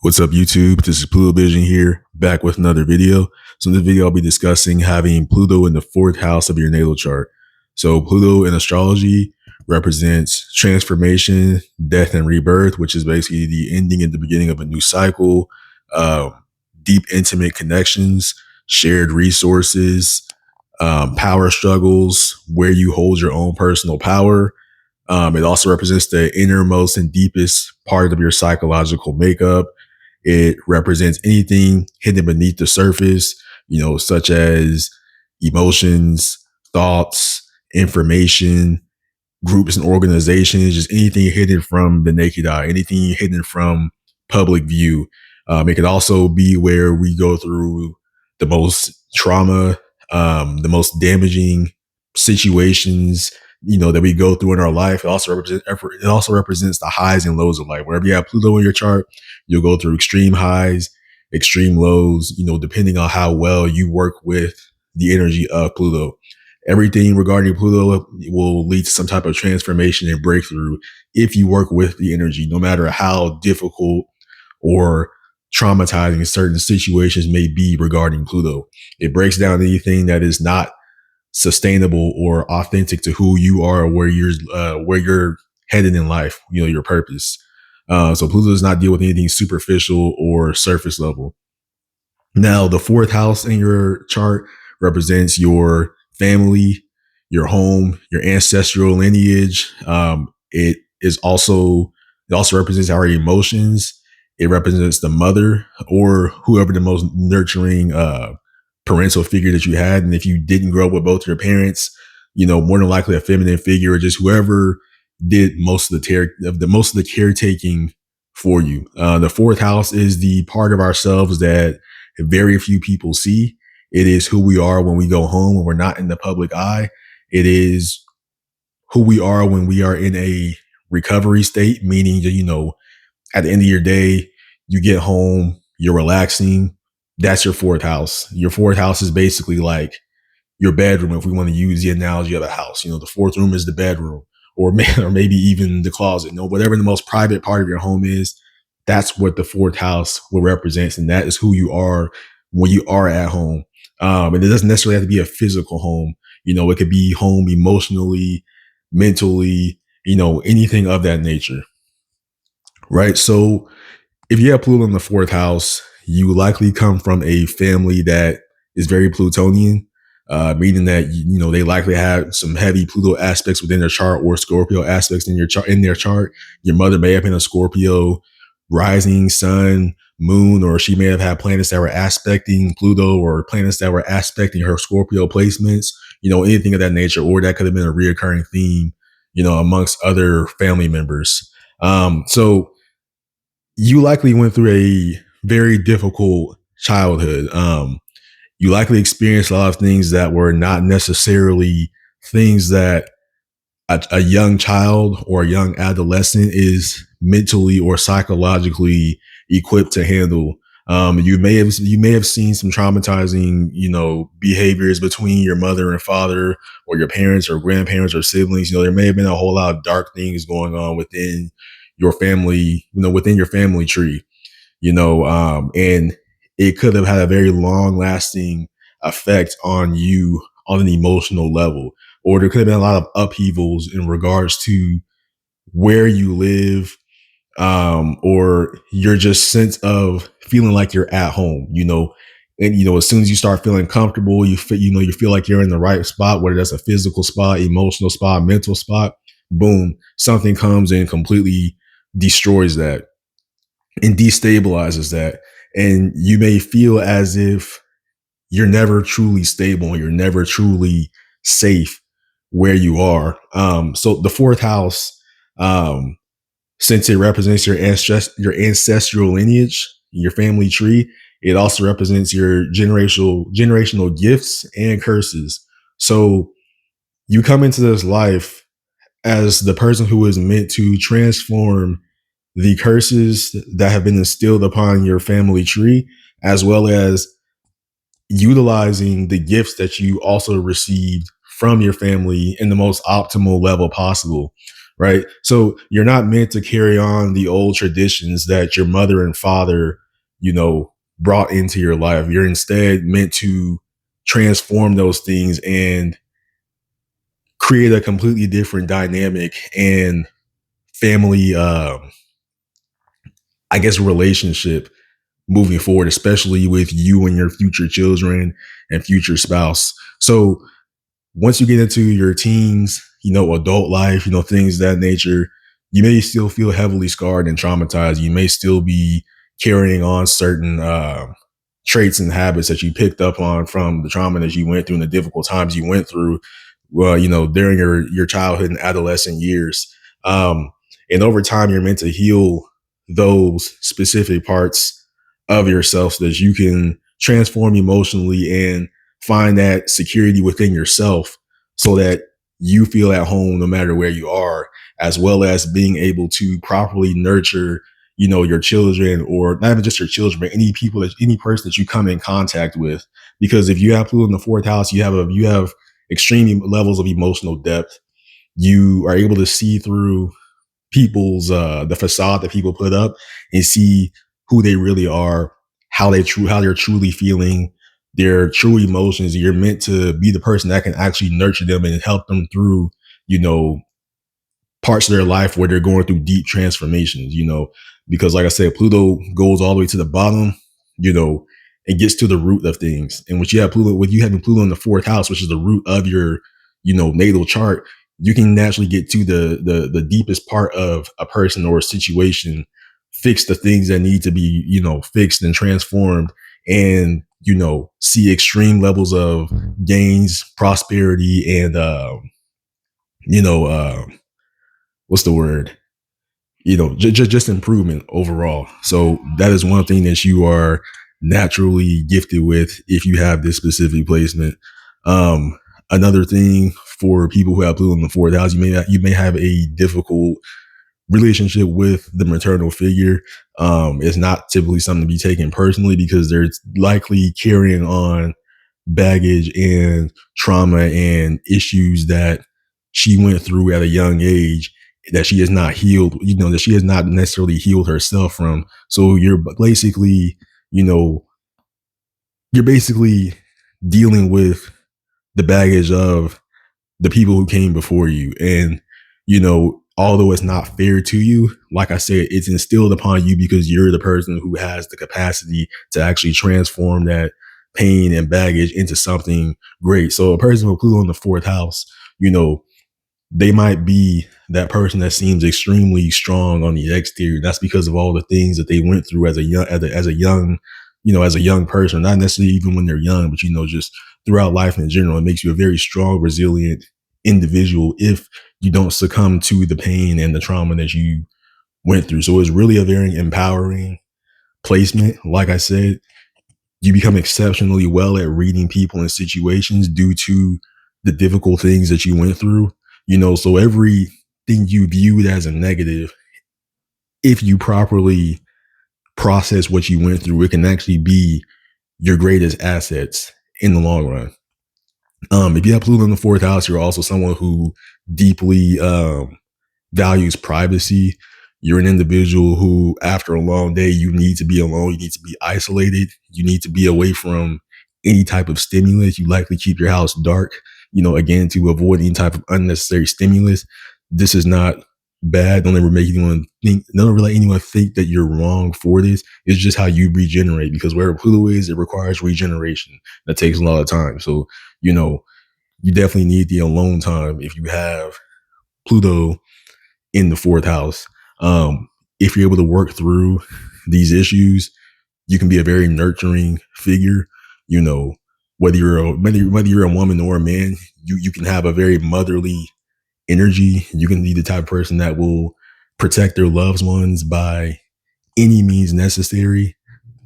What's up, YouTube? This is Pluto Vision here, back with another video. So in this video, I'll be discussing having Pluto in the fourth house of your natal chart. So Pluto in astrology represents transformation, death, and rebirth, which is basically the ending and the beginning of a new cycle, uh, deep, intimate connections, shared resources, power struggles, where you hold your own personal power. It also represents the innermost and deepest part of your psychological makeup. It represents anything hidden beneath the surface, such as emotions, thoughts, information, groups and organizations, just anything hidden from the naked eye, anything hidden from public view. It could also be where we go through the most trauma, the most damaging situations, that we go through in our life. It also represents the highs and lows of life. Wherever you have Pluto in your chart, you'll go through extreme highs, extreme lows, depending on how well you work with the energy of Pluto. Everything regarding Pluto will lead to some type of transformation and breakthrough if you work with the energy, no matter how difficult or traumatizing certain situations may be regarding Pluto. It breaks down anything that is not sustainable or authentic to who you are, or where you're headed in life, your purpose. So Pluto does not deal with anything superficial or surface level. Now, the fourth house in your chart represents your family, your home, your ancestral lineage. It also represents our emotions. It represents the mother or whoever the most nurturing parental figure that you had. And if you didn't grow up with both your parents, more than likely a feminine figure or just whoever did most of the caretaking for you. The fourth house is the part of ourselves that very few people see. It is who we are when we go home, when we're not in the public eye. It is who we are when we are in a recovery state, meaning, at the end of your day, you get home, you're relaxing. That's your fourth house. Your fourth house is basically like your bedroom, if we want to use the analogy of a house. The fourth room is the bedroom, or maybe even the closet. Whatever the most private part of your home is, that's what the fourth house will represent, and that is who you are when you are at home. And it doesn't necessarily have to be a physical home. It could be home emotionally, mentally, anything of that nature, right? So if you have Pluto in the fourth house, you likely come from a family that is very Plutonian, meaning that they likely have some heavy Pluto aspects within their chart, or Scorpio aspects in their chart. Your mother may have been a Scorpio rising sun, moon, or she may have had planets that were aspecting Pluto, or planets that were aspecting her Scorpio placements. Anything of that nature, or that could have been a reoccurring theme, amongst other family members. So you likely went through a very difficult childhood. You likely experienced a lot of things that were not necessarily things that a young child or a young adolescent is mentally or psychologically equipped to handle. You may have seen some traumatizing, behaviors between your mother and father, or your parents or grandparents or siblings. There may have been a whole lot of dark things going on within your family, within your family tree. And it could have had a very long lasting effect on you on an emotional level, or there could have been a lot of upheavals in regards to where you live, or your just sense of feeling like you're at home, and as soon as you start feeling comfortable, you feel like you're in the right spot, whether that's a physical spot, emotional spot, mental spot. Boom, something comes and completely destroys that and destabilizes that. And you may feel as if you're never truly stable, you're never truly safe where you are. So the fourth house, um, since it represents your ancestral lineage, your family tree, it also represents your generational gifts and curses. So you come into this life as the person who is meant to transform the curses that have been instilled upon your family tree, as well as utilizing the gifts that you also received from your family in the most optimal level possible, right? So you're not meant to carry on the old traditions that your mother and father, you know, brought into your life. You're instead meant to transform those things and create a completely different dynamic and family, I guess, relationship moving forward, especially with you and your future children and future spouse. So once you get into your teens, adult life, things of that nature, you may still feel heavily scarred and traumatized. You may still be carrying on certain traits and habits that you picked up on from the trauma that you went through and the difficult times you went through, well, during your childhood and adolescent years. Um, and over time, you're meant to heal those specific parts of yourself so that you can transform emotionally and find that security within yourself so that you feel at home no matter where you are, as well as being able to properly nurture, your children, or not even just your children, but any person that you come in contact with. Because if you have Pluto in the fourth house, you have extreme levels of emotional depth. You are able to see through people's the facade that people put up and see who they really are, how they're truly feeling, their true emotions. You're meant to be the person that can actually nurture them and help them through, you know, parts of their life where they're going through deep transformations, because like I said, Pluto goes all the way to the bottom, you know, and gets to the root of things. And when you having Pluto in the fourth house, which is the root of your, natal chart, you can naturally get to the deepest part of a person or a situation, fix the things that need to be, fixed and transformed, and see extreme levels of gains, prosperity, and you know, uh, what's the word? Just improvement overall. So that is one thing that you are naturally gifted with if you have this specific placement. Um, Another thing for people who have Pluto in the fourth house, you may have a difficult relationship with the maternal figure. It's not typically something to be taken personally because they're likely carrying on baggage and trauma and issues that she went through at a young age that she has not healed, that she has not necessarily healed herself from. So you know, you're basically dealing with the baggage of the people who came before you. And, although it's not fair to you, like I said, it's instilled upon you because you're the person who has the capacity to actually transform that pain and baggage into something great. So a person with Pluto in the fourth house, you know, they might be that person that seems extremely strong on the exterior. That's because of all the things that they went through as a young person, not necessarily even when they're young, but just throughout life in general. It makes you a very strong, resilient individual if you don't succumb to the pain and the trauma that you went through. So it's really a very empowering placement. Like I said, you become exceptionally well at reading people and situations due to the difficult things that you went through. So everything you viewed as a negative, if you properly process what you went through, it can actually be your greatest assets in the long run. If you have Pluto in the fourth house, you're also someone who deeply values privacy. You're an individual who, after a long day, you need to be alone. You need to be isolated. You need to be away from any type of stimulus. You likely keep your house dark, again, to avoid any type of unnecessary stimulus. This is not bad. Don't ever let anyone think that you're wrong for this. It's just how you regenerate, because where Pluto is, it requires regeneration. That takes a lot of time. So, you know, you definitely need the alone time if you have Pluto in the fourth house. If you're able to work through these issues, you can be a very nurturing figure. You know, whether you're a woman or a man, you can have a very motherly energy. You can be the type of person that will protect their loved ones by any means necessary,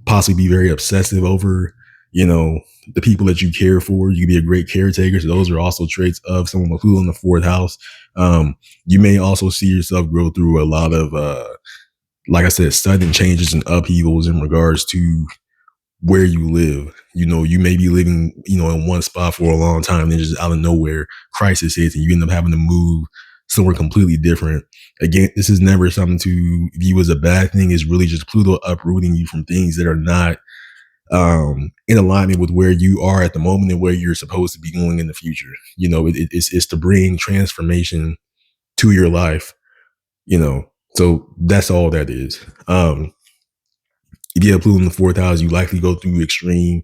possibly be very obsessive over, the people that you care for. You can be a great caretaker. So those are also traits of someone with Pluto in the fourth house. You may also see yourself grow through a lot of, like I said, sudden changes and upheavals in regards to where you live. You may be living, in one spot for a long time, then just out of nowhere, crisis hits, and you end up having to move somewhere completely different. Again, this is never something to view as a bad thing. It's really just Pluto uprooting you from things that are not in alignment with where you are at the moment and where you're supposed to be going in the future. It's to bring transformation to your life, you know. So that's all that is. If you have Pluto in the fourth house, you likely go through extreme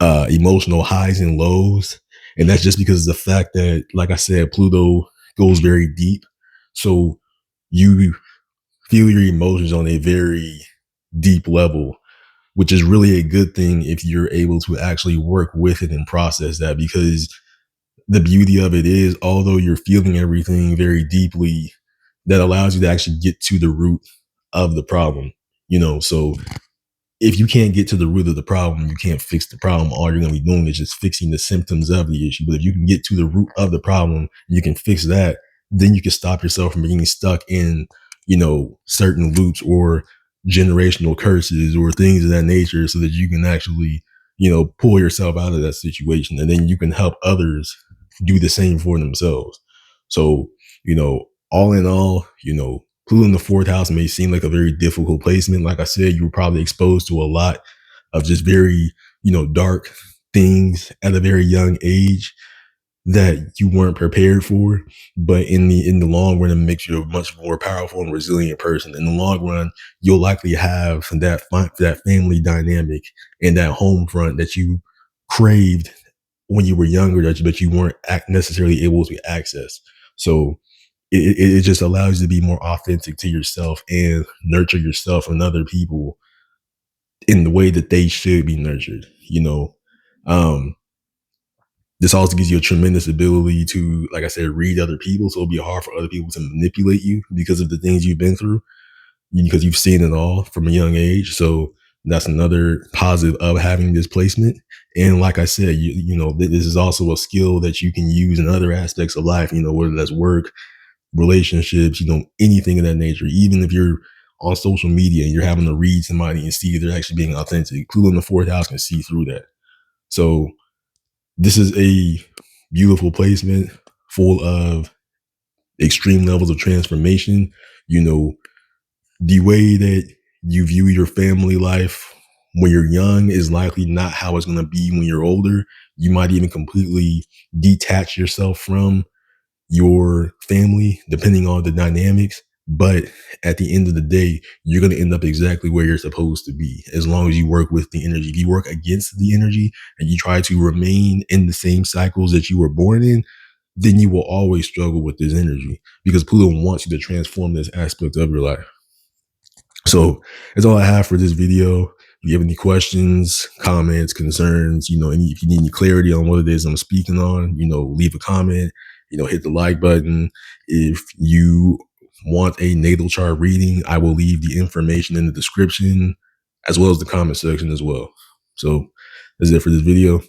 emotional highs and lows. And that's just because of the fact that, like I said, Pluto goes very deep. So you feel your emotions on a very deep level, which is really a good thing if you're able to actually work with it and process that. Because the beauty of it is, although you're feeling everything very deeply, that allows you to actually get to the root of the problem. So if you can't get to the root of the problem, you can't fix the problem. All you're going to be doing is just fixing the symptoms of the issue. But if you can get to the root of the problem, you can fix that. Then you can stop yourself from being stuck in, certain loops or generational curses or things of that nature, so that you can actually, pull yourself out of that situation. And then you can help others do the same for themselves. So, all in all, Pluto in the fourth house may seem like a very difficult placement. Like I said, you were probably exposed to a lot of just very, dark things at a very young age that you weren't prepared for. But in the long run, it makes you a much more powerful and resilient person. In the long run, you'll likely have that family dynamic and that home front that you craved when you were younger, but you weren't necessarily able to access. So it just allows you to be more authentic to yourself and nurture yourself and other people in the way that they should be nurtured. Um, this also gives you a tremendous ability to, like I said, read other people. So it'll be hard for other people to manipulate you because of the things you've been through, because you've seen it all from a young age. So that's another positive of having this placement. And like I said, this is also a skill that you can use in other aspects of life, whether that's work, relationships, anything of that nature. Even if you're on social media and you're having to read somebody and see if they're actually being authentic, Pluto in the fourth house can see through that. So this is a beautiful placement full of extreme levels of transformation. The way that you view your family life when you're young is likely not how it's going to be when you're older. You might even completely detach yourself from your family, depending on the dynamics. But at the end of the day, you're going to end up exactly where you're supposed to be, as long as you work with the energy. If you work against the energy and you try to remain in the same cycles that you were born in, then you will always struggle with this energy, because Pluto wants you to transform this aspect of your life. So that's all I have for this video. If you have any questions, comments, concerns, if you need any clarity on what it is I'm speaking on, leave a comment, hit the like button. If you want a natal chart reading, I will leave the information in the description as well as the comment section as well. So that's it for this video.